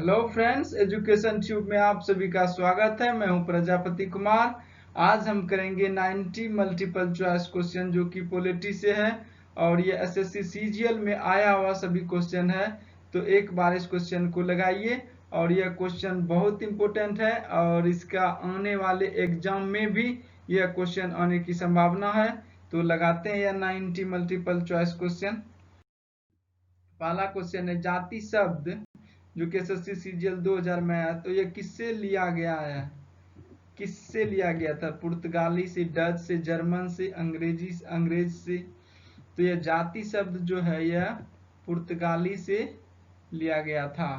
Hello friends, education tube में आप सभी का स्वागत है। मैं हूं प्रजापति कुमार। आज हम करेंगे 90 मल्टीपल चॉइस क्वेश्चन जो कि पॉलिटी से है और ये एसएससी सीजीएल में आया हुआ सभी क्वेश्चन है। तो एक बार इस क्वेश्चन को लगाइए और यह क्वेश्चन बहुत इंपॉर्टेंट है और इसका आने वाले एग्जाम में भी यह क्वेश्चन आने की संभावना है। तो लगाते हैं यह 90 मल्टीपल चॉइस क्वेश्चन। पहला क्वेश्चन है, जाति शब्द जो कि एसएससी सीजीएल 2000 में आया, तो ये किससे लिया गया है? किससे लिया गया था? पुर्तगाली से, डच से, जर्मन से, अंग्रेज से। तो यह जाति शब्द जो है यह पुर्तगाली से लिया गया था।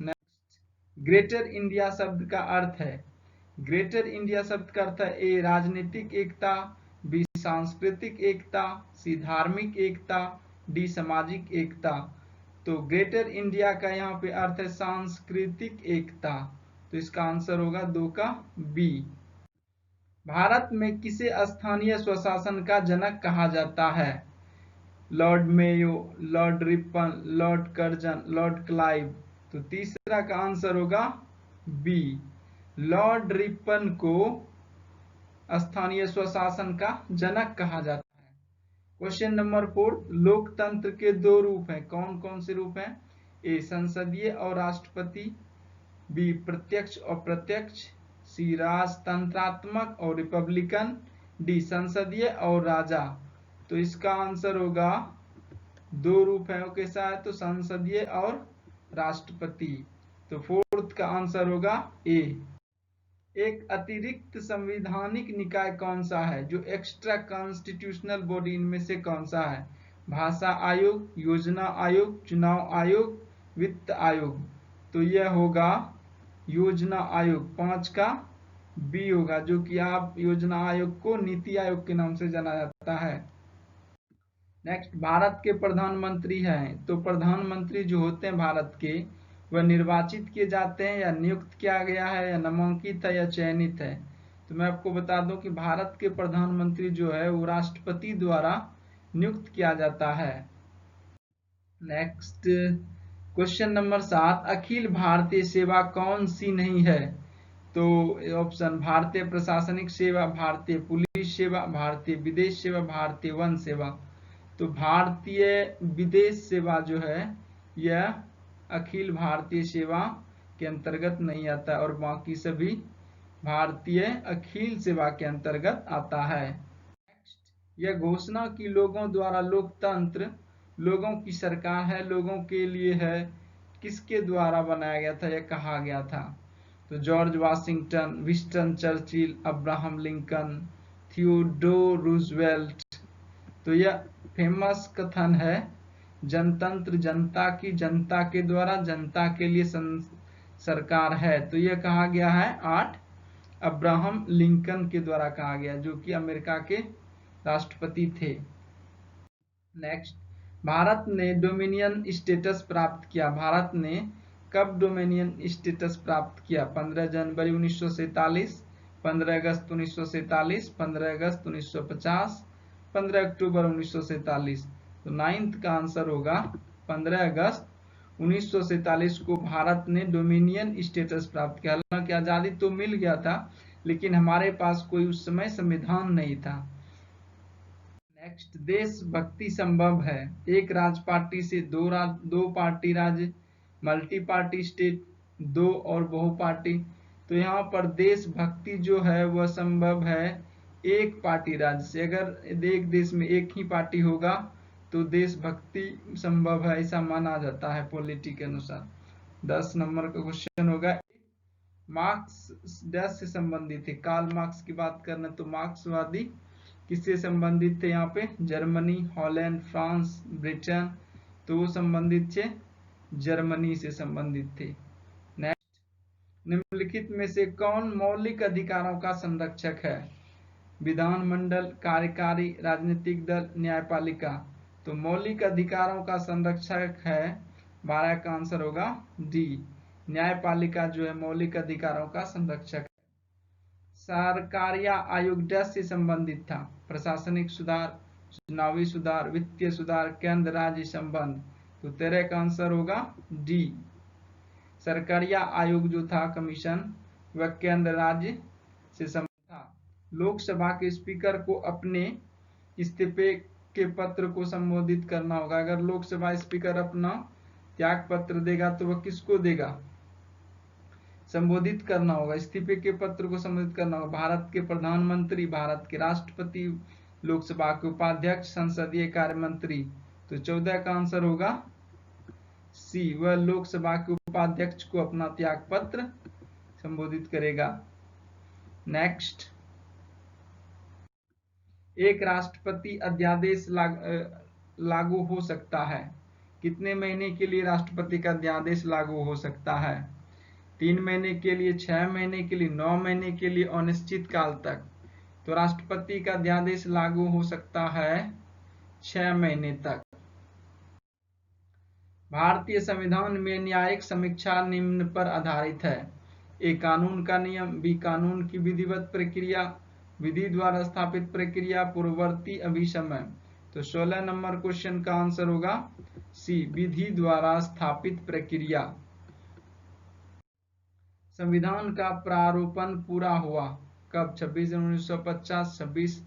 नेक्स्ट, ग्रेटर इंडिया शब्द का अर्थ है। ग्रेटर इंडिया शब्द का अर्थ है ए राजनीतिक एकता, बी सांस्कृतिक एकता, सी धार्मिक एकता, डी सामाजिक एकता। तो ग्रेटर इंडिया का यहाँ पे अर्थ है सांस्कृतिक एकता। तो इसका आंसर होगा 2 का बी। भारत में किसे स्थानीय स्वशासन का जनक कहा जाता है? Lord Mayo, Lord Ripon, Lord Curzon, Lord Clive. तो तीसरा का आंसर होगा बी। लॉर्ड रिपन को स्थानीय स्वशासन का जनक कहा जाता है। क्वेश्चन नंबर 4, लोकतंत्र के 2 रूप हैं। कौन कौन से रूप हैं? ए संसदीय और राष्ट्रपति, बी प्रत्यक्ष और प्रत्यक्ष, सी राजतंत्रात्मक और रिपब्लिकन, डी संसदीय और राजा। तो इसका आंसर होगा 2 रूप है कैसा है? तो संसदीय और राष्ट्रपति। तो फोर्थ का आंसर होगा ए। एक अतिरिक्त संवैधानिक निकाय कौन सा है? जो एक्स्ट्रा कॉन्स्टिट्यूशनल बॉडी इनमें से कौन सा है? भाषा आयोग, योजना आयोग, चुनाव आयोग, वित्त आयोग। तो यह होगा योजना आयोग। 5 का बी होगा, जो कि आप योजना आयोग को नीति आयोग के नाम से जाना जाता है। नेक्स्ट, भारत के प्रधानमंत्री हैं। तो प्रधानमंत्री जो होते हैं भारत के, वह निर्वाचित किए जाते हैं या नियुक्त किया गया है या नामांकित है या चयनित है? तो मैं आपको बता दूं कि भारत के प्रधानमंत्री जो है वो राष्ट्रपति द्वारा नियुक्त किया जाता है। Next, question number 7, Akhil Bharatiya सेवा कौन सी नहीं है? तो ऑप्शन भारतीय प्रशासनिक सेवा, भारतीय पुलिस सेवा, भारतीय विदेश सेवा, भारतीय वन सेवा। तो भारतीय विदेश सेवा जो है यह अखिल भारतीय सेवा के अंतर्गत नहीं आता और बाकी सभी भारतीय अखिल सेवा के अंतर्गत आता है। यह घोषणा की लोगों द्वारा लोकतंत्र लोगों की सरकार है, लोगों के लिए है, किसके द्वारा बनाया गया था, यह कहा गया था? तो George Washington, Winston Churchill, Abraham Lincoln, Theodore Roosevelt. तो यह फेमस कथन है, जनतंत्र जनता की, जनता के द्वारा, जनता के लिए सरकार है। तो यह कहा गया है 8 अब्राहम लिंकन के द्वारा कहा गया, जो कि अमेरिका के राष्ट्रपति थे। नेक्स्ट, भारत ने डोमिनियन स्टेटस प्राप्त किया। भारत ने कब डोमिनियन स्टेटस प्राप्त किया? 15 जनवरी 1947, 15 अगस्त 1947, 15 अगस्त 1950, 15 अक्टूबर 1947। तो 9th का आंसर होगा 15 अगस्त 1947 को भारत ने डोमिनियन स्टेटस प्राप्त किया। हालांकि आजादी तो मिल गया था, लेकिन हमारे पास कोई उस समय संविधान नहीं था। नेक्स्ट, देशभक्ति संभव है। एक राज्य पार्टी से दो पार्टी राज्य, मल्टी पार्टी स्टेट, 2 और बहुपार्टी। तो यहाँ पर देशभक्ति जो है वह संभव है एक पार्टी राज्य से। अगर एक देश में एक ही पार्टी होगा तो देशभक्ति संभव है, ऐसा माना जाता है पॉलिटी के अनुसार। 10 नंबर का क्वेश्चन होगा, मार्क्स डैश से संबंधित है। कार्ल मार्क्स की बात करना तो मार्क्सवादी किससे संबंधित थे? यहाँ पे जर्मनी, हॉलैंड, फ्रांस, ब्रिटेन। तो वो संबंधित थे जर्मनी से संबंधित थे। नेक्स्ट, निम्नलिखित में से कौन मौलिक अधिकारों का संरक्षक है? विधानमंडल, कार्यकारी, राजनीतिक दल, न्यायपालिका। तो मौलिक अधिकारों का संरक्षक है, 12 का आंसर होगा डी। न्यायपालिका जो है मौलिक अधिकारों का संरक्षक है। सरकारिया आयोग डैश से संबंधित था? प्रशासनिक सुधार, चुनावी सुधार, वित्तीय सुधार, केंद्र राज्य संबंध। तो 13 का आंसर होगा डी। सरकारिया आयोग जो था कमीशन वह केंद्र राज्य से संबंधित था। लोकसभा के स्पीकर को अपने इस्तीफे के पत्र को संबोधित करना होगा। अगर लोकसभा स्पीकर अपना त्याग पत्र देगा तो वह किसको देगा? संबोधित करना होगा, इस्तीफे के पत्र को संबोधित करना होगा। भारत के प्रधानमंत्री, भारत के राष्ट्रपति, लोकसभा के उपाध्यक्ष, संसदीय कार्य मंत्री। तो 14 का आंसर होगा सी, वह लोकसभा के उपाध्यक्ष को अपना त्याग पत्र संबोधित करेगा। नेक्स्ट, एक राष्ट्रपति अध्यादेश लागू हो सकता है। कितने महीने के लिए राष्ट्रपति का अध्यादेश लागू हो सकता है? 3 महीने के लिए, 6 महीने के लिए, 9 महीने के लिए, अनिश्चित काल तक। तो राष्ट्रपति का अध्यादेश लागू हो सकता है 6 महीने तक। भारतीय संविधान में न्यायिक समीक्षा निम्न पर आधारित है। ए, कानून का नियम, बी, कानून की विधिवत प्रक्रिया, विधि द्वारा स्थापित प्रक्रिया, पूर्ववर्ती अभिसमय। तो 16 नंबर क्वेश्चन का आंसर होगा सी, विधि द्वारा स्थापित प्रक्रिया। संविधान का प्रारूपण पूरा हुआ कब? 26 जनवरी 1950, 26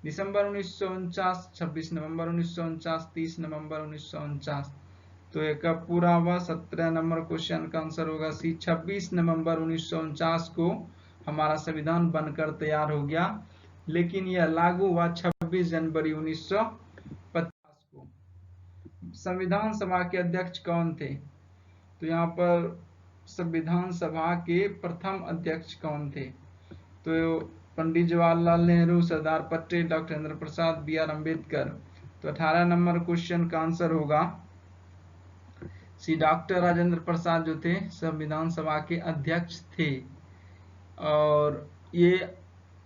दिसंबर 1949, 26 नवंबर 1949, 30 नवंबर 1949। तो ये कब पूरा हुआ? 17 नंबर क्वेश्चन का आंसर होगा सी, 26 नवंबर 1949 को हमारा संविधान बनकर तैयार हो गया, लेकिन यह लागू हुआ 26 जनवरी 1950 को। संविधान सभा के अध्यक्ष कौन थे? तो यहाँ पर संविधान सभा के प्रथम अध्यक्ष कौन थे? तो Pandit Jawaharlal Nehru, Sardar Patel, doctor Rajendra Prasad, B R Ambedkar. तो 18 नंबर क्वेश्चन का आंसर होगा सी, डॉक्टर राजेंद्र प्रसाद जो थे संविधान सभा के अध्यक्ष थे, और ये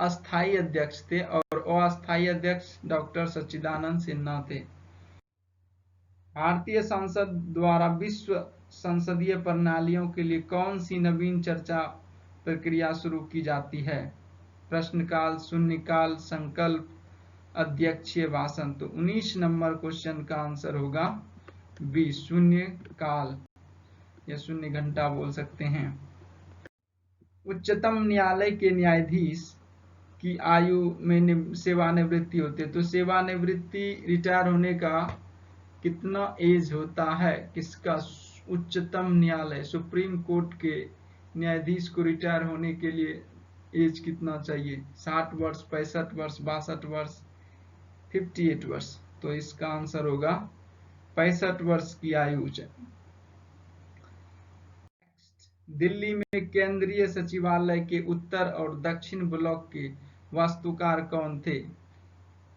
अस्थायी अध्यक्ष थे, और अस्थायी अध्यक्ष डॉक्टर सच्चिदानंद सिन्हा थे। भारतीय संसद द्वारा विश्व संसदीय प्रणालियों के लिए कौन सी नवीन चर्चा प्रक्रिया शुरू की जाती है? प्रश्नकाल, शून्यकाल, संकल्प, अध्यक्षीय भाषण। तो 19 नंबर क्वेश्चन का आंसर होगा बी, शून्य काल या शून्य घंटा बोल सकते हैं। उच्चतम न्यायालय के न्यायाधीश की आयु में सेवानिवृत्ति होती है। तो सेवानिवृत्ति, रिटायर होने का कितना एज होता है? किसका? उच्चतम न्यायालय, सुप्रीम कोर्ट के न्यायाधीश को रिटायर होने के लिए एज कितना चाहिए? 60 वर्ष, 65 वर्ष, 62 वर्ष, 58 वर्ष। तो इसका आंसर होगा 65 वर्ष की आयु। दिल्ली में केंद्रीय सचिवालय के उत्तर और दक्षिण ब्लॉक के वास्तुकार कौन थे?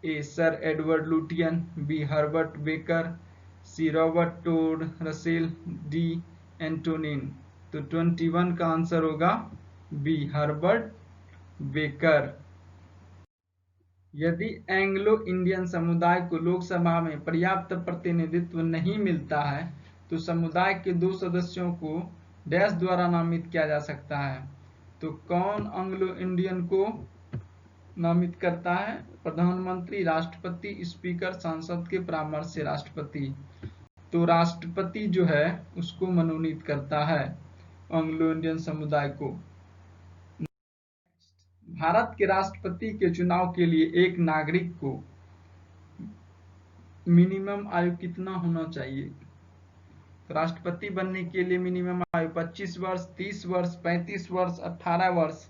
A, sir Edward Lutyens, B, Herbert Baker, C, Robert Todd Russell, D, Antonin. तो 21 का आंसर होगा बी, हर्बर्ट बेकर। यदि एंग्लो इंडियन समुदाय को लोकसभा में पर्याप्त प्रतिनिधित्व नहीं मिलता है तो समुदाय के 2 सदस्यों को डैश द्वारा नामित किया जा सकता है। तो कौन एंग्लो इंडियन को नामित करता है? प्रधानमंत्री, राष्ट्रपति, स्पीकर, सांसद के परामर्श से राष्ट्रपति। तो राष्ट्रपति जो है उसको मनोनीत करता है एंग्लो इंडियन समुदाय को। भारत के राष्ट्रपति के चुनाव के लिए एक नागरिक को मिनिमम आयु कितना होना चाहिए? तो राष्ट्रपति बनने के लिए मिनिमम आयु 25 वर्ष, 30 वर्ष, 35 वर्ष, 18 वर्ष।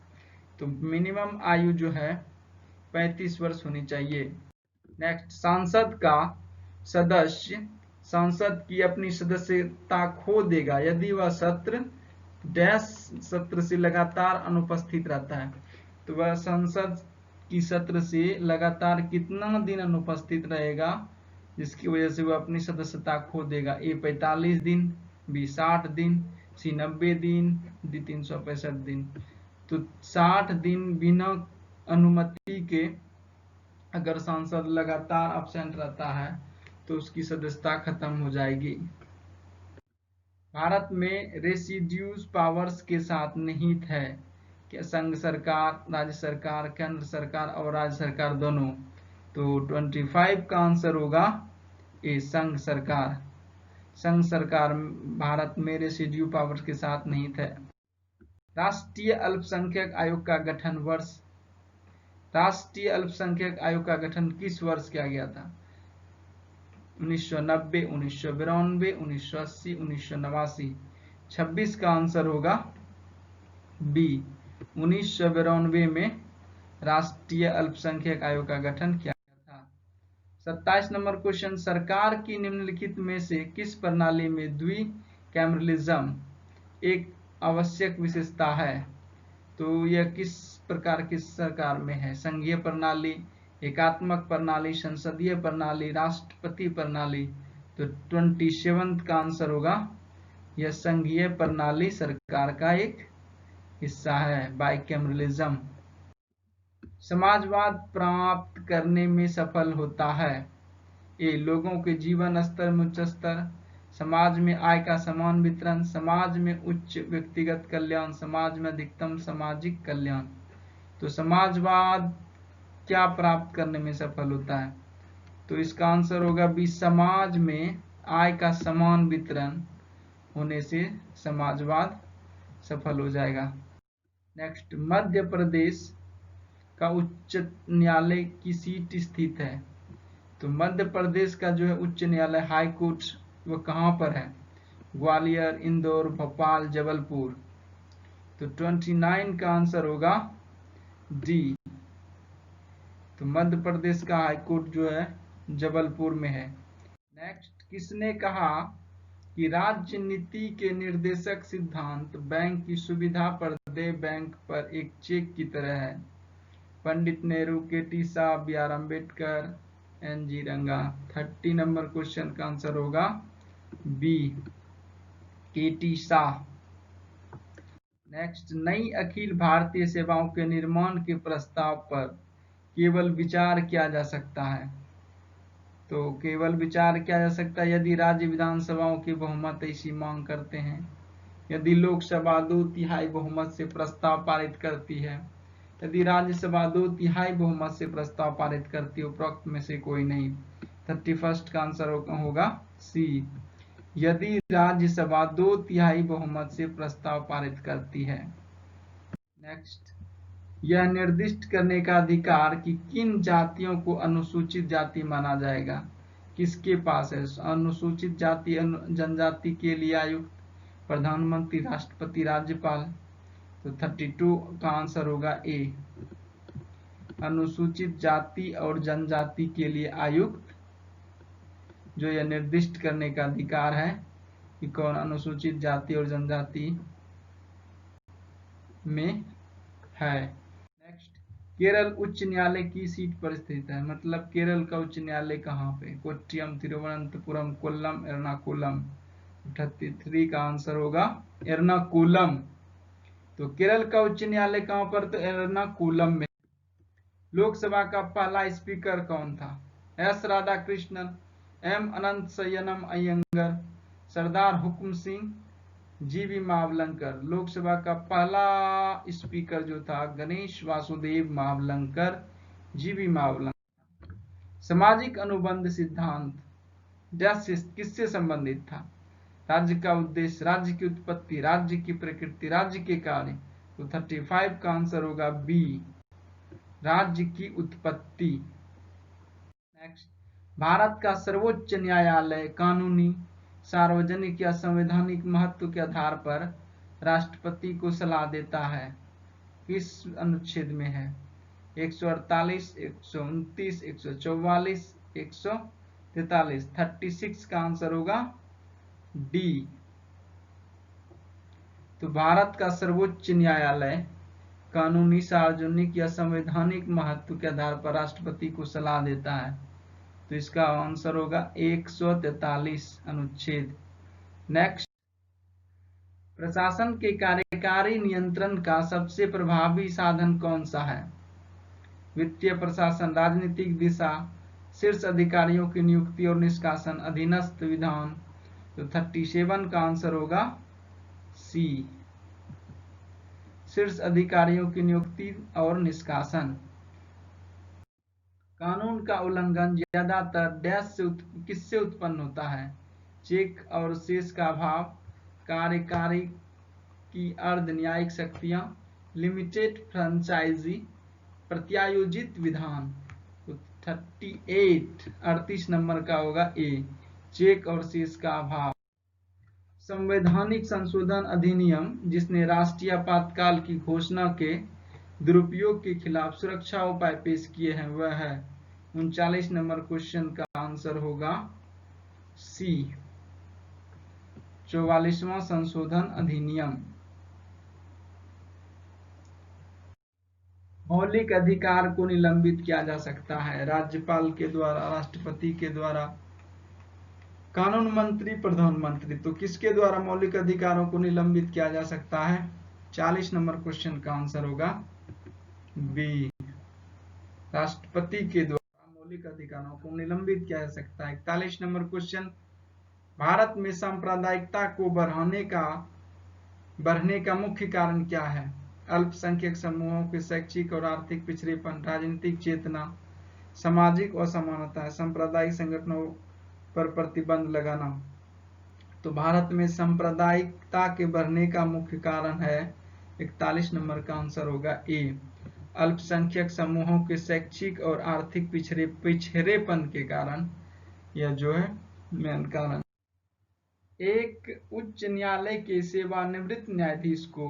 तो मिनिमम आयु जो है 35 वर्ष होनी चाहिए। नेक्स्ट, सांसद का सदस्य सांसद की अपनी सदस्यता खो देगा यदि वह सत्र से लगातार अनुपस्थित रहता है। तो वह संसद की सत्र से लगातार कितना दिन अनुपस्थित रहेगा जिसकी वजह से वह अपनी सदस्यता खो देगा? ए, 45 दिन, बी, 60 दिन, सी, 90 दिन, डी, 365 दिन। तो 60 दिन बिना अनुमति के अगर सांसद लगातार एब्सेंट रहता है तो उसकी सदस्यता खत्म हो जाएगी। भारत में रेसिड्यूज पावर्स के साथ निहित है कि संघ सरकार, राज्य सरकार, केंद्र सरकार और राज्य सरकार दोनों। तो 25 का आंसर होगा ए, संघ सरकार। संघ सरकार भारत में रेसिड्यू पावर के साथ नहीं थे। राष्ट्रीय अल्पसंख्यक आयोग का गठन वर्ष, राष्ट्रीय अल्पसंख्यक आयोग का गठन किस वर्ष किया गया था? 1990, 1992, 1980, 1989। 26 का आंसर होगा बी, 1992 में राष्ट्रीय अल्पसंख्यक आयोग का गठन किया गया था। 27 नंबर क्वेश्चन, सरकार की निम्नलिखित में से किस प्रणाली में द्विकैमरलिज्म एक आवश्यक विशेषता है? तो यह किस प्रकार की सरकार में है? संघीय प्रणाली, एकात्मक प्रणाली, संसदीय प्रणाली, राष्ट्रपति प्रणाली। तो 27 का आंसर होगा यह संघीय प्रणाली सरकार का एक हिस्सा है, बाइकैमरलिज्म। समाजवाद प्राप्त करने में सफल होता है? ए, लोगों के जीवन स्तर में उच्च स्तर, समाज में आय का समान वितरण, समाज में उच्च व्यक्तिगत कल्याण, समाज में अधिकतम सामाजिक कल्याण। तो समाजवाद क्या प्राप्त करने में सफल होता है? तो इसका आंसर होगा बी, समाज में आय का समान वितरण होने से समाजवाद सफल हो जाएगा। नेक्स्ट, मध्य प्रदेश का उच्च न्यायालय की सीट स्थित है? तो मध्य प्रदेश का जो है उच्च न्यायालय, हाई कोर्ट, वो कहाँ पर है? ग्वालियर, इंदौर, भोपाल, जबलपुर। तो 29 का आंसर होगा डी। तो मध्य प्रदेश का हाई कोर्ट जो है जबलपुर में है। नेक्स्ट, किसने कहा कि राज्य नीति के निर्देशक सिद्धांत बैंक की सुविधा पर देय बैंक पर एक चेक की तरह है? Pandit Nehru, K T. Shah, B R. Ambedkar, N G. Ranga. 30 number question का आंसर होगा बी, के.टी. शाह। नेक्स्ट, नई अखिल भारतीय सेवाओं के निर्माण के प्रस्ताव पर केवल विचार किया जा सकता है? तो केवल विचार किया जा सकता है यदि राज्य विधानसभाओं के बहुमत ऐसी मांग करते हैं, यदि लोकसभा 2/3 बहुमत से प्रस्ताव पारित करती है, यदि राज्यसभा 2/3 बहुमत से प्रस्ताव पारित करती है, उपरोक्त में से कोई नहीं। 31 का आंसर होगा सी, यदि राज्यसभा 2/3 बहुमत से प्रस्ताव पारित करती है। नेक्स्ट, यह निर्दिष्ट करने का अधिकार कि किन जातियों को अनुसूचित जाति माना जाएगा किसके पास है? अनुसूचित जाति जनजाति के लिए आयुक्त, प्रधानमंत्री, राष्ट्रपति, राज्यपाल। तो 32 का आंसर होगा ए, अनुसूचित जाति और जनजाति के लिए आयुक्त, जो यह निर्दिष्ट करने का अधिकार है कि कौन अनुसूचित जाति और जनजाति में है। नेक्स्ट, केरल उच्च न्यायालय की सीट पर स्थित है? मतलब केरल का उच्च न्यायालय कहाँ पे? कोट्टियम, तिरुवनंतपुरम, कोल्लम, एर्नाकुलम। 33 का आंसर होगा एर्नाकुलम। तो केरल का उच्च न्यायालय कहाँ पर? तो एर्नाकुलम में। लोकसभा का पहला स्पीकर कौन था? एस राधाकृष्णन, एम अनंतशयनम अय्यंगर, सरदार हुकुम सिंह, जी.वी. मावलंकर। लोकसभा का पहला स्पीकर जो था गणेश वासुदेव मावलंकर, जी.वी. मावलंकर। सामाजिक अनुबंध सिद्धांत किससे संबंधित था? राज्य का उद्देश्य, राज्य की उत्पत्ति, राज्य की प्रकृति, राज्य के कार्य। तो 35 का आंसर होगा बी, राज्य की उत्पत्ति। नेक्स्ट, भारत का सर्वोच्च न्यायालय कानूनी, सार्वजनिक या संवैधानिक महत्व के आधार पर राष्ट्रपति को सलाह देता है? किस अनुच्छेद में है? 148, 129, 144, 143। 36 का आंसर होगा डी। तो भारत का सर्वोच्च न्यायालय कानूनी, सार्वजनिक या संवैधानिक महत्व के आधार पर राष्ट्रपति को सलाह देता है। तो इसका आंसर होगा 143 अनुच्छेद। नेक्स्ट, प्रशासन के कार्यकारी नियंत्रण का सबसे प्रभावी साधन कौन सा है? वित्तीय प्रशासन, राजनीतिक दिशा, शीर्ष अधिकारियों की नियुक्ति और निष्कासन, अधीनस्थ विधान। तो 37 का आंसर होगा सी, शीर्ष अधिकारियों की नियुक्ति और निष्कासन। कानून का उल्लंघन ज्यादातर डैश से किससे उत्पन्न होता है? चेक और शेष का अभाव, कार्यकारी की अर्ध न्यायिक शक्तियां, लिमिटेड फ्रेंचाइजी, प्रत्यायोजित विधान। तो 38 नंबर का होगा ए, चेक और शेष का अभाव। संवैधानिक संशोधन अधिनियम जिसने राष्ट्रीय आपातकाल की घोषणा के दुरुपयोग के खिलाफ सुरक्षा उपाय पेश किए हैं वह है। 39 नंबर क्वेश्चन का आंसर होगा सी, 44वां संशोधन अधिनियम। मौलिक अधिकार को निलंबित किया जा सकता है राज्यपाल के द्वारा, राष्ट्रपति के द्वारा, कानून मंत्री, प्रधानमंत्री। तो किसके द्वारा मौलिक अधिकारों को निलंबित किया जा सकता है? 40 नंबर क्वेश्चन का आंसर होगा बी, राष्ट्रपति के द्वारा मौलिक अधिकारों को निलंबित किया जा सकता है। 41 नंबर क्वेश्चन, भारत में सांप्रदायिकता को बढ़ने का मुख्य कारण क्या है? अल्पसंख्यक समूहों के शैक्षिक और आर्थिक पिछड़ेपन, राजनीतिक चेतना, सामाजिक असमानता, सांप्रदायिक संगठनों पर प्रतिबंध लगाना। तो भारत में सांप्रदायिकता के बढ़ने का मुख्य कारण है, 41 नंबर का आंसर होगा ए, अल्पसंख्यक समूहों के शैक्षिक और आर्थिक पिछड़ेपन के कारण यह जो है मेन कारण। एक उच्च न्यायालय के सेवानिवृत्त न्यायाधीश को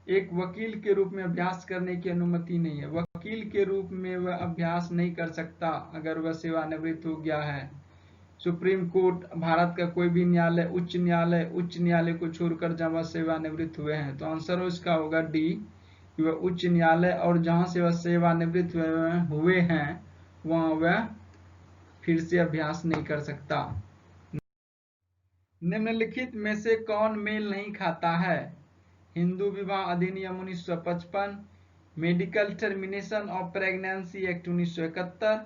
एक वकील के रूप में अभ्यास करने की अनुमति नहीं है। वकील के रूप में वह अभ्यास नहीं कर सकता अगर वह सेवानिवृत्त हो गया है। सुप्रीम कोर्ट, भारत का कोई भी न्यायालय, उच्च न्यायालय को छोड़कर जहां वह सेवानिवृत्त हुए हैं। तो आंसर उसका होगा डी, वह उच्च न्यायालय, और जहां से वह सेवानिवृत्त हुए हैं वहां वह फिर से अभ्यास नहीं कर सकता। निम्नलिखित में से कौन मेल नहीं खाता है? हिंदू विवाह अधिनियम 1955, medical termination of pregnancy act 1971,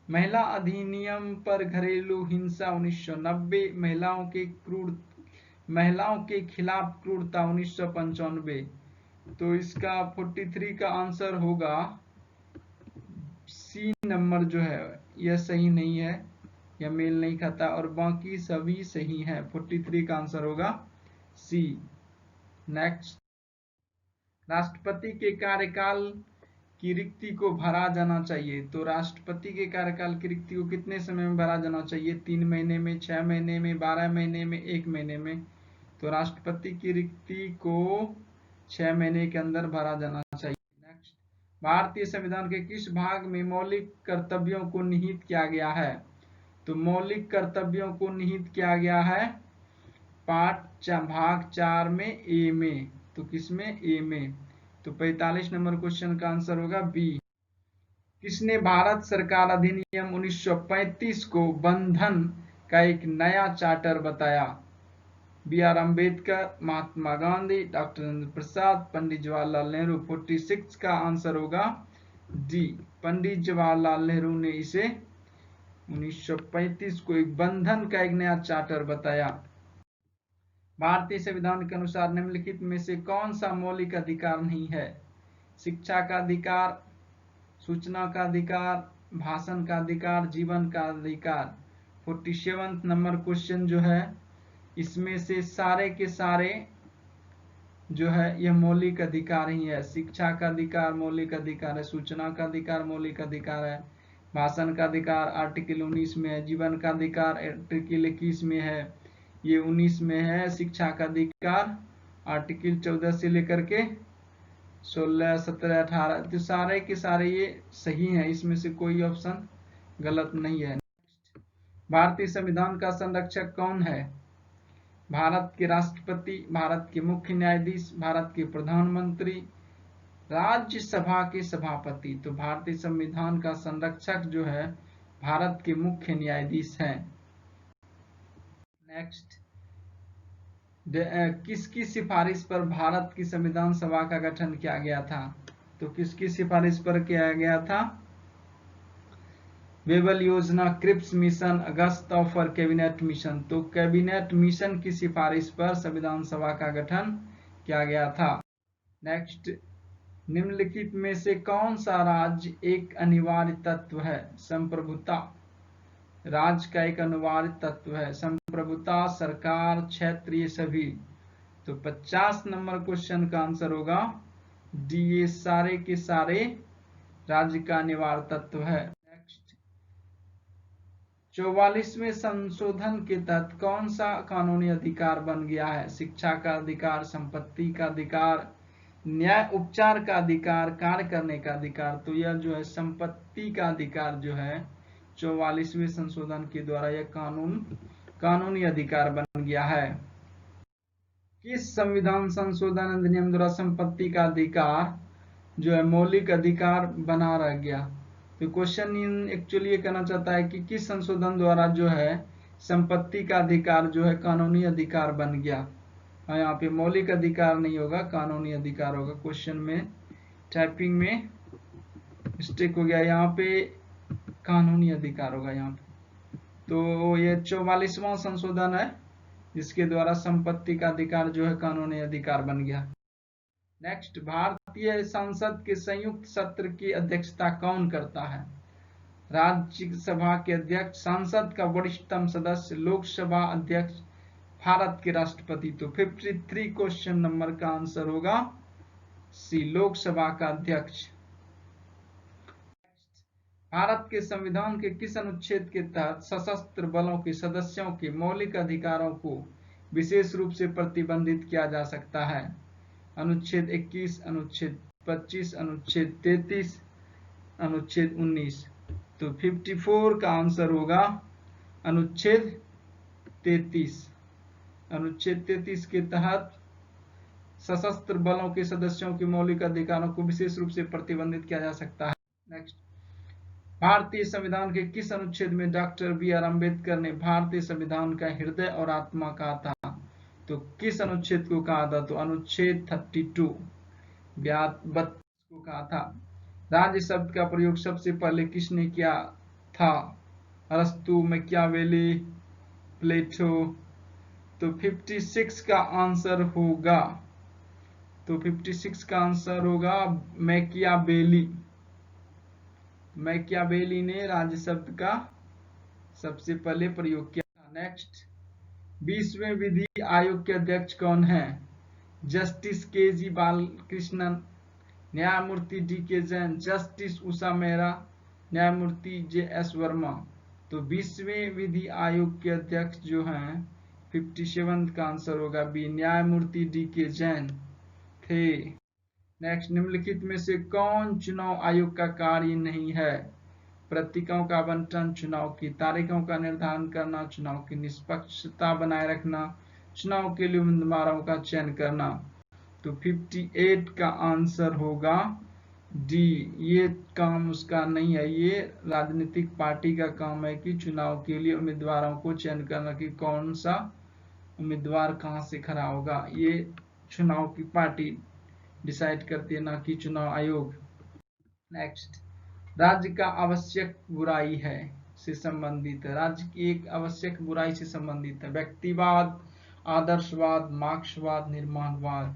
महिला अधिनियम पर घरेलू हिंसा 1990, महिलाओं के खिलाफ क्रूरता 1995। तो इसका 43 का आंसर होगा सी नंबर जो है यह सही नहीं है, यह मेल नहीं खाता, और बाकी सभी सही है। 43 का आंसर होगा सी। नेक्स्ट, राष्ट्रपति के कार्यकाल की रिक्ति को भरा जाना चाहिए। तो राष्ट्रपति के कार्यकाल की रिक्ति को कितने समय में भरा जाना चाहिए? 3 महीने में, 6 महीने में, 12 महीने में, 1 महीने में। तो राष्ट्रपति की रिक्ति को 6 महीने के अंदर भरा जाना चाहिए। नेक्स्ट, भारतीय संविधान के किस भाग में मौलिक कर्तव्यों को निहित किया गया है? तो मौलिक कर्तव्यों को निहित किया गया है भाग 4 में, ए में। तो किसमें? ए में। तो 45 नंबर क्वेश्चन का आंसर होगा बी। किसने भारत सरकार अधिनियम 1935 को बंधन का एक नया चार्टर बताया? B R Ambedkar, Mahatma Gandhi, doctor Rajendra Prasad, Pandit Jawaharlal Nehru. 46 का आंसर होगा डी, पंडित जवाहरलाल नेहरू ने इसे 1935 को एक बंधन का एक नया चार्टर बताया। भारतीय संविधान के अनुसार निम्नलिखित में से कौन सा मौलिक अधिकार नहीं है? शिक्षा का अधिकार, सूचना का अधिकार, भाषण का अधिकार, जीवन का अधिकार। 47 नंबर क्वेश्चन जो है इसमें से सारे के सारे जो है यह मौलिक अधिकार ही है। शिक्षा का अधिकार मौलिक अधिकार है, सूचना का अधिकार मौलिक अधिकार है, भाषण का अधिकार आर्टिकल 19 में है, जीवन का अधिकार आर्टिकल 21 में है, ये 19 में है। शिक्षा का अधिकार आर्टिकल 14 से लेकर के 16, 17, 18, तो सारे के सारे ये सही हैं, इसमें से कोई ऑप्शन गलत नहीं है। भारतीय संविधान का संरक्षक कौन है? भारत के राष्ट्रपति, भारत के मुख्य न्यायाधीश, भारत के प्रधानमंत्री, राज्यसभा के सभापति। तो भारतीय संविधान का संरक्षक जो है भारत के मुख्य न्यायाधीश हैं। नेक्स्ट, किसकी सिफारिश पर भारत की संविधान सभा का गठन किया गया था? तो किसकी सिफारिश पर किया गया था? वेबल योजना, क्रिप्स मिशन, अगस्त ऑफर, कैबिनेट मिशन। तो कैबिनेट मिशन की सिफारिश पर संविधान सभा का गठन किया गया था। नेक्स्ट, निम्नलिखित में से कौन सा राज्य एक अनिवार्य तत्व है? संप्रभुता, राज्य का एक अनिवार्य तत्व है। संप्रभुता, सरकार, क्षेत्र, ये सभी। तो 50 नंबर क्वेश्चन का आंसर होगा डी, ये सारे के सारे राज्य का अनिवार्य तत्व है। नेक्स्ट, 44वें संशोधन के तहत कौन सा कानूनी अधिकार बन गया है? शिक्षा का अधिकार, संपत्ति का अधिकार, न्याय उपचार का अधिकार, कार्य करने का अधिकार। तो यह जो है संपत्ति का अधिकार जो है 44वें संशोधन के द्वारा यह कानूनी अधिकार बन गया है। किस संविधान संशोधन अधिनियम द्वारा संपत्ति का अधिकार जो है मौलिक अधिकार बना रह गया? तो क्वेश्चन एक्चुअली ये कहना चाहता है कि किस संशोधन द्वारा जो है संपत्ति का अधिकार जो है कानूनी अधिकार बन गया। यहाँ पे मौलिक अधिकार नहीं होगा, कानूनी अधिकार होगा। क्वेश्चन में टाइपिंग में मिस्टेक हो गया, यहाँ पे कानूनी अधिकार होगा यहाँ पे। तो ये 44वां संशोधन है जिसके द्वारा संपत्ति का अधिकार जो है कानूनी अधिकार बन गया। नेक्स्ट, भारतीय संसद के संयुक्त सत्र की अध्यक्षता कौन करता है? राज्यसभा के अध्यक्ष, संसद का वरिष्ठतम सदस्य, लोकसभा अध्यक्ष, भारत के राष्ट्रपति। तो 53 क्वेश्चन नंबर का आंसर होगा सी, लोकसभा का अध्यक्ष। भारत के संविधान के किस अनुच्छेद के तहत सशस्त्र बलों के सदस्यों के मौलिक अधिकारों को विशेष रूप से प्रतिबंधित किया जा सकता है? अनुच्छेद 21, अनुच्छेद 25, अनुच्छेद 33, अनुच्छेद 19। तो 54 का आंसर होगा अनुच्छेद 33। अनुच्छेद 33 के तहत सशस्त्र बलों के सदस्यों के मौलिक अधिकारों को विशेष रूप से प्रतिबंधित किया जा सकता है। नेक्स्ट, भारतीय संविधान के किस अनुच्छेद में डॉक्टर बी.आर. अम्बेडकर ने भारतीय संविधान का हृदय और आत्मा कहा था? तो किस अनुच्छेद को कहा था? तो अनुच्छेद 32 को कहा था। राज्य शब्द का प्रयोग सबसे पहले किसने किया था? अरस्तु, मैकियावेली, प्लेटो। तो 56 का आंसर होगा, तो 56 का आंसर होगा मैकियावेली। मैकियावेली ने राज्य शब्द का सबसे पहले प्रयोग किया था। नेक्स्ट, 20वें विधि आयोग के अध्यक्ष कौन है? Justice K G. बालकृष्णन, न्यायमूर्ति डी.के. जैन, जस्टिस उषा मेहरा, न्यायमूर्ति जे.एस. वर्मा। तो 20वें विधि आयोग के अध्यक्ष जो हैं 57 का आंसर होगा बी, न्यायमूर्ति डी.के. जैन थे। नेक्स्ट, निम्नलिखित में से कौन चुनाव आयोग का कार्य नहीं है? प्रतीकों का आवंटन, चुनाव की तारीखों का निर्धारण करना, चुनाव की निष्पक्षता बनाए रखना, चुनाव के लिए उम्मीदवारों का चयन करना। तो 58 का आंसर होगा डी, ये काम उसका नहीं है। ये राजनीतिक पार्टी का काम है कि चुनाव के लिए उम्मीदवारों को चयन करना कि कौन सा उम्मीदवार कहां से खड़ा होगा। ये चुनाव की पार्टी डिसाइड करती है, ना कि चुनाव आयोग। नेक्स्ट, राज्य का आवश्यक बुराई है से संबंधित है। राज्य की एक आवश्यक बुराई से संबंधित है। व्यक्तिवाद, आदर्शवाद, मार्क्सवाद, निर्माणवाद।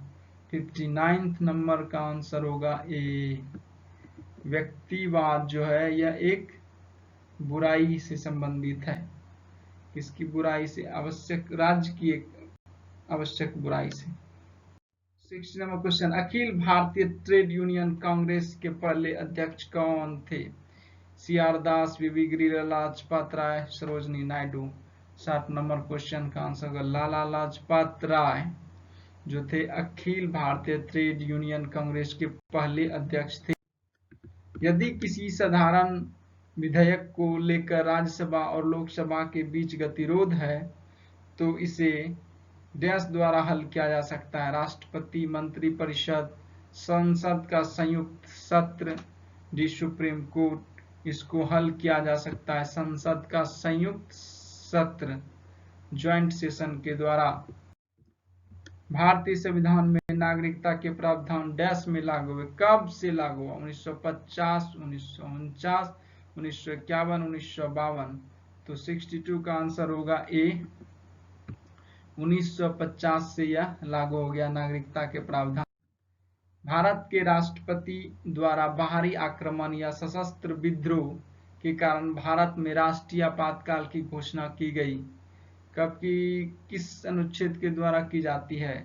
59 नंबर का आंसर होगा ए, व्यक्तिवाद जो है यह एक बुराई से संबंधित है। किसकी बुराई से? आवश्यक, राज्य की एक आवश्यक बुराई से। 60 number question, Akhil Bharatiya trade union Congress के पहले अध्यक्ष कौन थे? सी.आर. दास, V.V.. Giri, Lajpat Rai, Sarojini Naidu. 60 number question का आंसर होगा लाला लाजपत राय जो थे अखिल भारतीय ट्रेड यूनियन कांग्रेस के पहले अध्यक्ष थे। यदि किसी साधारण विधेयक को लेकर राज्यसभा और लोकसभा के बीच गतिरोध है तो इसे डैश द्वारा हल किया जा सकता है? राष्ट्रपति, मंत्रिपरिषद, संसद का संयुक्त सत्र, डी, सुप्रीम कोर्ट। इसको हल किया जा सकता है संसद का संयुक्त सत्र, ज्वाइंट सेशन के द्वारा। भारतीय संविधान में नागरिकता के प्रावधान डैश में लागू हुए? कब से लागू हुआ? 1950, 1949, 1951, 1952। तो 62 का आंसर होगा ए, 1950 से यह लागू हो गया नागरिकता के प्रावधान। भारत के राष्ट्रपति द्वारा बाहरी आक्रमण या सशस्त्र विद्रोह के कारण भारत में राष्ट्रीय आपातकाल की घोषणा की गई। कब की, किस अनुच्छेद के द्वारा की जाती है?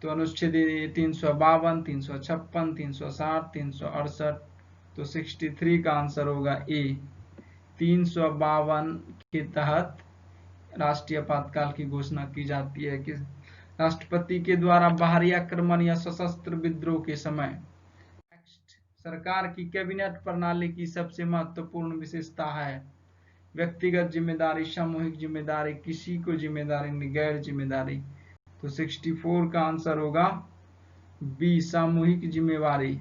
तो अनुच्छेद 352, 356, 360, 368। तो 63 का आंसर होगा ए। 352 के तहत राष्ट्रीय आपातकाल की घोषणा की जाती है कि राष्ट्रपति के द्वारा बाहरी आक्रमण या सशस्त्र विद्रोह के समय। नेक्स्ट, सरकार की कैबिनेट प्रणाली की सबसे महत्वपूर्ण विशेषता है? व्यक्तिगत जिम्मेदारी, सामूहिक जिम्मेदारी, किसी को जिम्मेदारी, गैर जिम्मेदारी। तो 64 का आंसर होगा बी, सामूहिक जिम्मेवारी।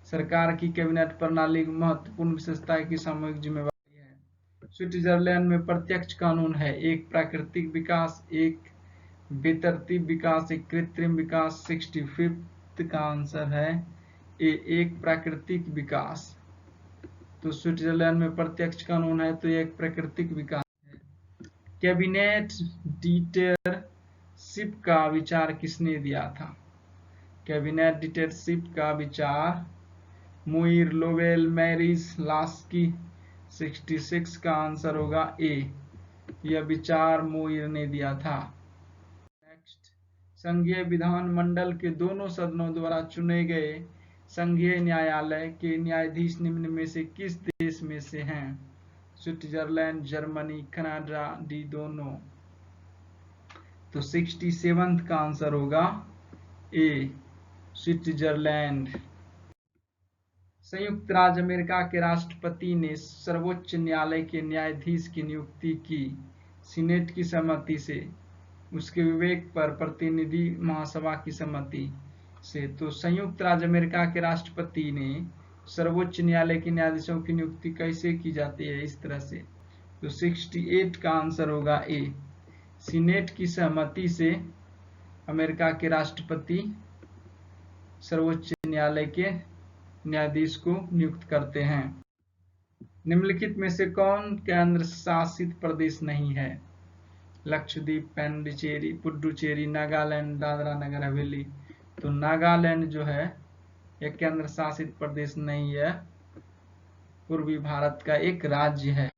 सरकार की कैबिनेट प्रणाली की महत्वपूर्ण विशेषता है कि सामूहिक जिम्मेवारी है। स्विट्जरलैंड में प्रत्यक्ष कानून है? एक प्राकृतिक विकास, एक बेतरतीब विकास, एक कृत्रिम विकास। 65 का आंसर है ए, एक प्राकृतिक विकास। तो स्विट्जरलैंड में प्रत्यक्ष कानून है तो एक प्राकृतिक विकास है। कैबिनेट डिक्टेटरशिप का विचार किसने दिया था? कैबिनेट डिक्टेटरशिप का विचार मुइर लोवेल मैरिज लास्की। 66 का आंसर होगा ए, यह विचार मुइर ने दिया था। नेक्स्ट, संघीय विधानमंडल के दोनों सदनों द्वारा चुने गए संघीय न्यायालय के न्यायाधीश निम्न में से किस देश में से हैं? स्विट्जरलैंड, जर्मनी, कनाडा, डी दोनों। तो 67 का आंसर होगा ए, स्विट्जरलैंड। संयुक्त राज्य अमेरिका के राष्ट्रपति ने सर्वोच्च न्यायालय के न्यायाधीश की नियुक्ति की सीनेट की सहमति से, उसके विवेक पर प्रतिनिधि महासभा की सहमति से। तो संयुक्त राज्य अमेरिका के राष्ट्रपति ने सर्वोच्च न्यायालय के न्यायाधीशों की नियुक्ति कैसे की जाती है? इस तरह से। तो 68 का आंसर होगा ए, सीनेट की सहमति से अमेरिका के राष्ट्रपति सर्वोच्च न्यायालय के न्यायाधीश को नियुक्त करते हैं। निम्नलिखित में से कौन केंद्र शासित प्रदेश नहीं है? लक्षद्वीप, पुडुचेरी, नागालैंड, दादरा नगर हवेली। तो नागालैंड जो है यह केंद्र शासित प्रदेश नहीं है, पूर्वी भारत का एक राज्य है।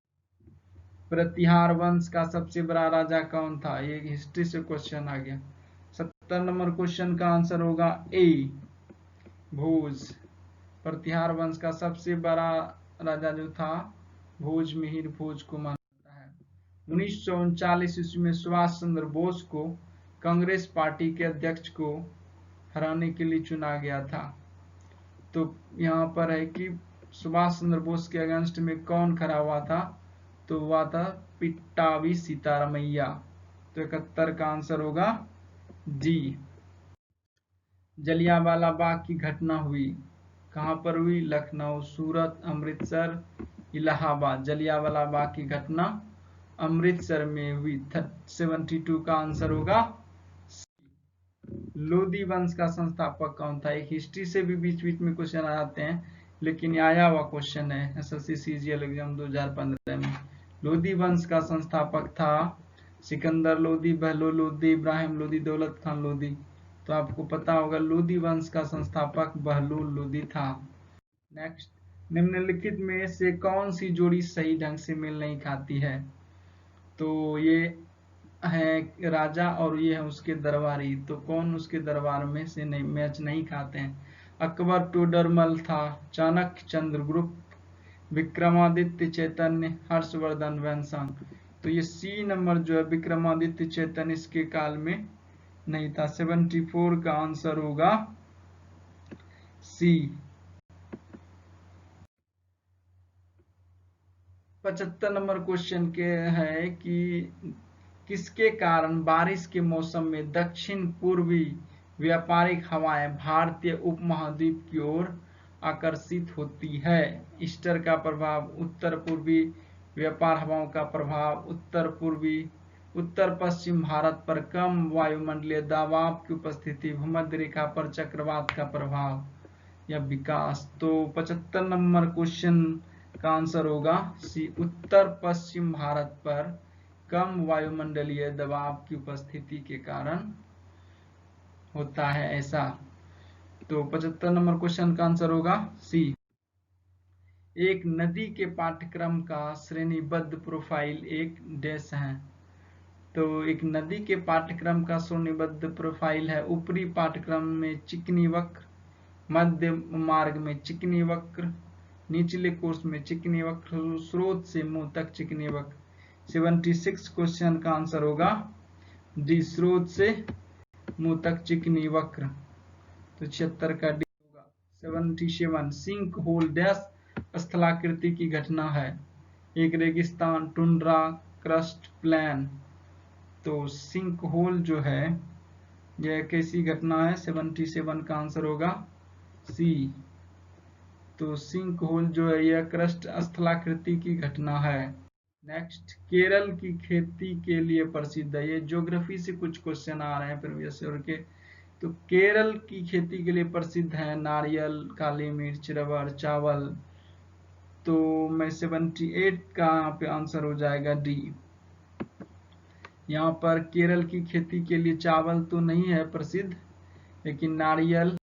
प्रतिहार वंश का सबसे बड़ा राजा कौन था? ये हिस्ट्री से क्वेश्चन आ गया। 70 नंबर क्वेश्चन का आंसर होगा ए, भोज। प्रतिहार वंश का सबसे बड़ा राजा जो था भोज मिहिर भोज को माना जाता है। 1939 ईस्वी में सुभाष चंद्र बोस को कांग्रेस पार्टी के अध्यक्ष को हराने के लिए चुना गया था। तो यहाँ पर है कि सुभाष चंद्र बोस के अगेंस्ट में कौन खड़ा हुआ था? तो हुआ था पिट्टावी सीतारामैया। तो 71 का आंसर होगा डी। जलियांवाला बाग की घटना हुई कहां पर हुई? लखनऊ, सूरत, अमृतसर, इलाहाबाद। जलियांवाला बाग की घटना अमृतसर में हुई। 72 का आंसर होगा लोधी वंश का संस्थापक कौन था? एक हिस्ट्री से भी बीच बीच में क्वेश्चन आ जाते हैं, लेकिन आया हुआ क्वेश्चन है एसएससी सीजीएल एग्जाम 2015 में। लोधी वंश का संस्थापक था सिकंदर लोधी, बहलोल लोधी, इब्राहिम लोधी, दौलत खान लोधी। तो आपको पता होगा लोधी वंश का संस्थापक बहलोल लोधी था। नेक्स्ट, निम्नलिखित में से कौन सी जोड़ी सही ढंग से मेल नहीं खाती है? तो ये है राजा और ये है उसके दरबारी। तो कौन उसके दरबार में से नहीं मैच नहीं खाते हैं? अकबर टोडरमल था, चाणक्य चंद्रगुप्त, विक्रमादित्य चैतन्य, हर्षवर्धन वैनसांग। तो ये सी नंबर जो है विक्रमादित्य चैतन्य इसके काल में नहीं था। 74 का आंसर होगा सी। 75 नंबर क्वेश्चन के है कि किसके कारण बारिश के मौसम में दक्षिण पूर्वी व्यापारिक हवाएं भारतीय उपमहाद्वीप की ओर आकर्षित होती है? ईस्टर का प्रभाव, उत्तर पूर्वी व्यापार हवाओं का प्रभाव, उत्तर पश्चिम भारत पर कम वायुमंडलीय दबाव की उपस्थिति, भूमध्य रेखा पर चक्रवात का प्रभाव या विकास। तो 75 नंबर क्वेश्चन का आंसर होगा सी, उत्तर पश्चिम भारत पर कम वायुमंडलीय दबाव की उपस्थिति के कारण होता है ऐसा। तो 75 नंबर क्वेश्चन का आंसर होगा सी। एक नदी के पाठ्यक्रम का श्रेणीबद्ध प्रोफाइल एक डैश है। तो एक नदी के पाठ्यक्रम का श्रेणीबद्ध प्रोफाइल है ऊपरी पाठ्यक्रम में चिकनी वक्र, मध्य मार्ग में चिकनी वक्र, निचले कोर्स में चिकनी वक्र, स्रोत से मुंह तक चिकनी वक्र। 76 क्वेश्चन का आंसर होगा डी, स्रोत से मुंह तक चिकनी वक्र। तो 76 का डी होगा। 77 सिंक होल डैश स्थलाकृति की घटना है। एक रेगिस्तान, टुंड्रा, क्रस्ट, प्लेन। तो सिंक होल जो है यह कैसी घटना है? 77 का आंसर होगा सी। तो सिंक होल जो है यह क्रस्ट स्थलाकृति की घटना है। नेक्स्ट, केरल की खेती के लिए प्रसिद्ध है। ये ज्योग्राफी से कुछ क्वेश्चन आ रहे हैं प्रीवियस ईयर के। तो केरल की खेती के लिए प्रसिद्ध है नारियल, काली मिर्च, रबर, चावल। तो मैं 78 का यहाँ पे आंसर हो जाएगा डी। यहाँ पर केरल की खेती के लिए चावल तो नहीं है प्रसिद्ध, लेकिन नारियल,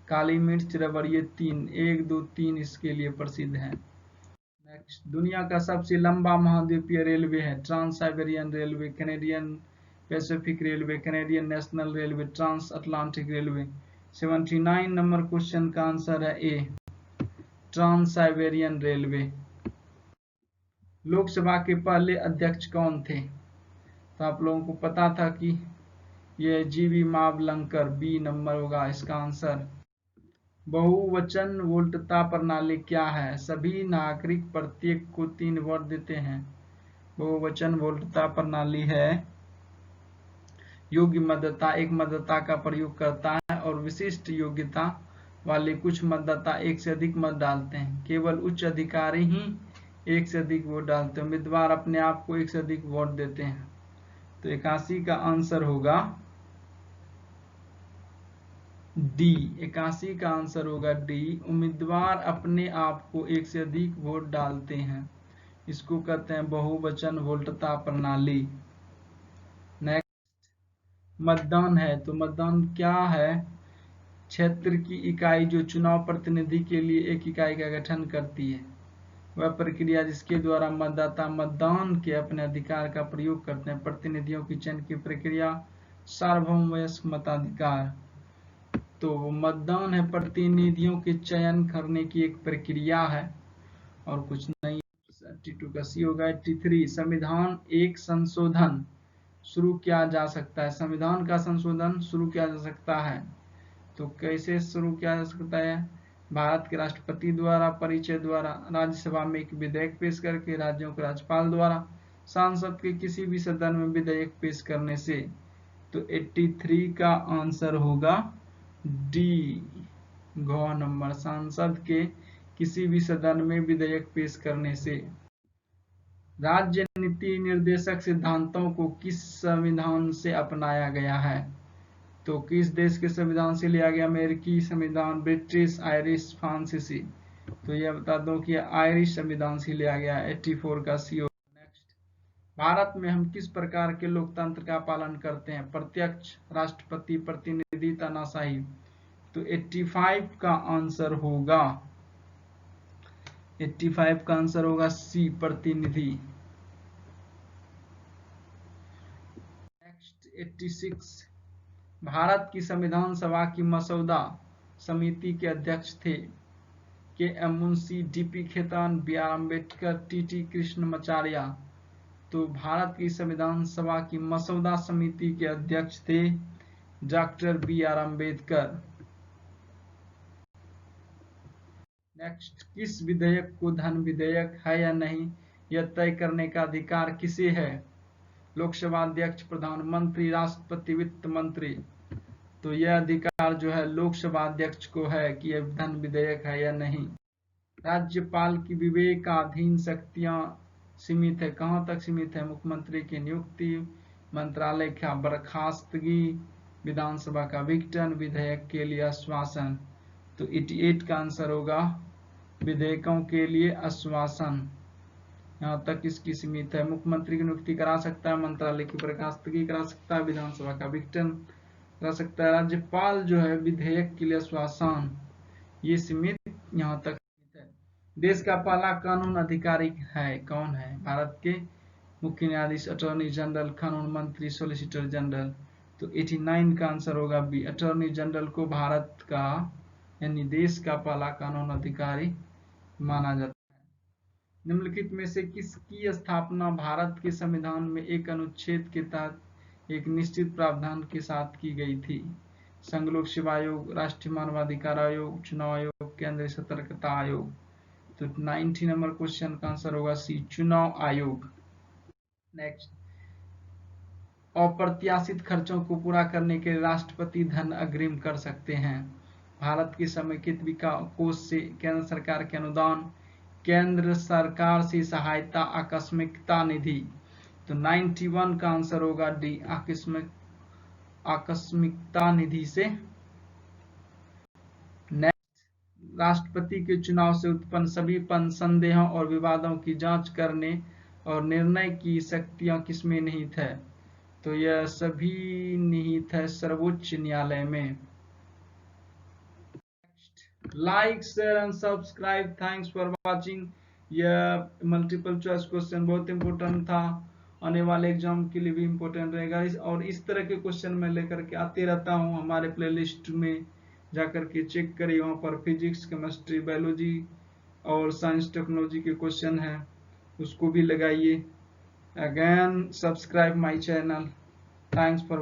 काली मिर्च, रबर, ये 1 2 3 इसके लिए प्रसिद्ध है। नेक्स्ट, दुनिया का सबसे लंबा महाद्वीपीय रेलवे है। Trans Siberian Railway, Canadian Pacific Railway, Canadian National Railway, Trans Atlantic Railway. 79 number question का आंसर है A, Trans Siberian Railway. Lok Sabha के पहले अध्यक्ष कौन थे? तो आप लोगों को पता था कि यह जीवी मावलंकर, बी नंबर होगा इसका आंसर। बहुवचन वोल्टता प्रणाली क्या है? सभी नागरिक प्रत्येक को 3 वोट देते हैं। बहुवचन वोल्टता प्रणाली है योग्य मतदाता एक मतदाता का प्रयोग करता है और विशिष्ट योग्यता वाले कुछ मतदाता एक से अधिक मत डालते हैं। केवल उच्च अधिकारी ही एक से अधिक वोट डालते हैं। उम्मीदवार अपने आप को एक से अधिक वोट देते हैं। तो 81 का आंसर होगा डी। 81 का आंसर होगा डी। उम्मीदवार अपने आप को एक से अधिक वोट डालते हैं, इसको कहते हैं बहुवचन वोल्टता प्रणाली। नेक्स्ट, मतदान है। तो मतदान क्या है? क्षेत्र की इकाई जो चुनाव प्रतिनिधि के लिए एक इकाई का गठन करती है, वह प्रक्रिया जिसके द्वारा मतदाता मतदान के अपने अधिकार का प्रयोग करते हैं। प्रतिनिधियों की चयन की प्रक्रिया सार्वभौम वयस्क मताधिकार। तो मतदान है प्रतिनिधियों के चयन करने की एक प्रक्रिया है और कुछ नहीं। 82 का सी होगा। 83 संविधान एक संशोधन शुरू किया जा सकता है। संविधान का संशोधन शुरू किया जा सकता है तो कैसे शुरू किया जा सकता है? भारत के राष्ट्रपति द्वारा, परिचय द्वारा, राज्यसभा में एक विधेयक पेश करके, राज्यों के राज्यपाल द्वारा, सांसद के किसी भी सदन में विधेयक पेश करने से। तो 83 का आंसर होगा डी, घ नंबर, सांसद के किसी भी सदन में विधेयक पेश करने से। राज्य नीति निर्देशक सिद्धांतों को किस संविधान से अपनाया गया है? तो किस देश के संविधान से लिया गया? अमेरिकी संविधान, ब्रिटिश, आयरिश, फ्रांसीसी। तो यह बता दो कि आयरिश संविधान से लिया गया। 84 का सी। नेक्स्ट, भारत में हम किस प्रकार के लोकतंत्र का पालन करते हैं? प्रत्यक्ष, राष्ट्रपति, प्रतिनिधि, तानाशाही। तो 85 का आंसर होगा 85 का आंसर होगा सी, प्रतिनिधि। नेक्स्ट, 86 भारत की संविधान सभा की मसौदा समिति के अध्यक्ष थे? K M Munshi, D P. Khaitan, B R. Ambedkar, T T. Krishnamachari. तो भारत की संविधान सभा की मसौदा समिति के अध्यक्ष थे डॉक्टर बी.आर. अम्बेडकर। नेक्स्ट, किस विधेयक को धन विधेयक है या नहीं यह तय करने का अधिकार किसे है? लोकसभा अध्यक्ष, प्रधानमंत्री, राष्ट्रपति, वित्त मंत्री। तो यह अधिकार जो है लोकसभा अध्यक्ष को है कि यह धन विधेयक है या नहीं। राज्यपाल की विवेकाधीन शक्तियां सीमित है। कहां तक सीमित है? मुख्यमंत्री की नियुक्ति, मंत्रालय का बर्खास्तगी, विधानसभा का विघटन, विधेयक के लिए आश्वासन। तो 88 का आंसर होगा विधेयकों के लिए आश्वासन। यहाँ तक इसकी सीमित है। मुख्यमंत्री की नियुक्ति करा सकता है, मंत्रालय की बर्खास्तगी करा सकता है, विधानसभा का विघटन करा सकता है। राज्यपाल जो है विधेयक के लिए आश्वासन, ये सीमित यहाँ तक है। देश का पहला कानून अधिकारी है कौन है? भारत के मुख्य न्यायाधीश, अटॉर्नी जनरल, कानून मंत्री, सॉलिसिटर जनरल। तो 89 का आंसर होगा बी। अटॉर्नी जनरल को भारत का यानी देश का पहला कानून अधिकारी माना जाता है। निम्नलिखित में से किसकी स्थापना भारत के संविधान में एक अनुच्छेद के तहत एक निश्चित प्रावधान के साथ की गई थी? संघ लोक सेवा आयोग, राष्ट्रीय मानवाधिकार आयोग, चुनाव आयोग, केंद्रीय सतर्कता आयोग। तो 90 नंबर क्वेश्चन का आंसर होगा सी, चुनाव आयोग। नेक्स्ट, अप्रत्याशित खर्चों को पूरा करने के लिए राष्ट्रपति धन अग्रिम कर सकते हैं। भारत के समेकित विकास कोष से, केंद्र सरकार के अनुदान, केंद्र सरकार से सहायता, आकस्मिकता निधि। तो 91 का आंसर होगा डी, आकस्मिकता निधि से। नेक्स्ट, राष्ट्रपति के चुनाव से उत्पन्न सभी संदेहों और विवादों की जांच करने और निर्णय की शक्तियां किसमें निहित है? तो यह सभी निहित है सर्वोच्च न्यायालय में। Like, share and subscribe. Thanks for watching. यह मल्टीपल चॉइस क्वेश्चन बहुत इंपॉर्टेंट था, आने वाले एग्जाम के लिए भी इंपॉर्टेंट रहेगा। और इस तरह के क्वेश्चन मैं लेकर के आते रहता हूं। हमारे प्लेलिस्ट में जाकर के चेक करिए, वहां पर फिजिक्स, केमिस्ट्री, बायोलॉजी और साइंस टेक्नोलॉजी के क्वेश्चन हैं, उसको भी लगाइए। Again subscribe my channel. Thanks for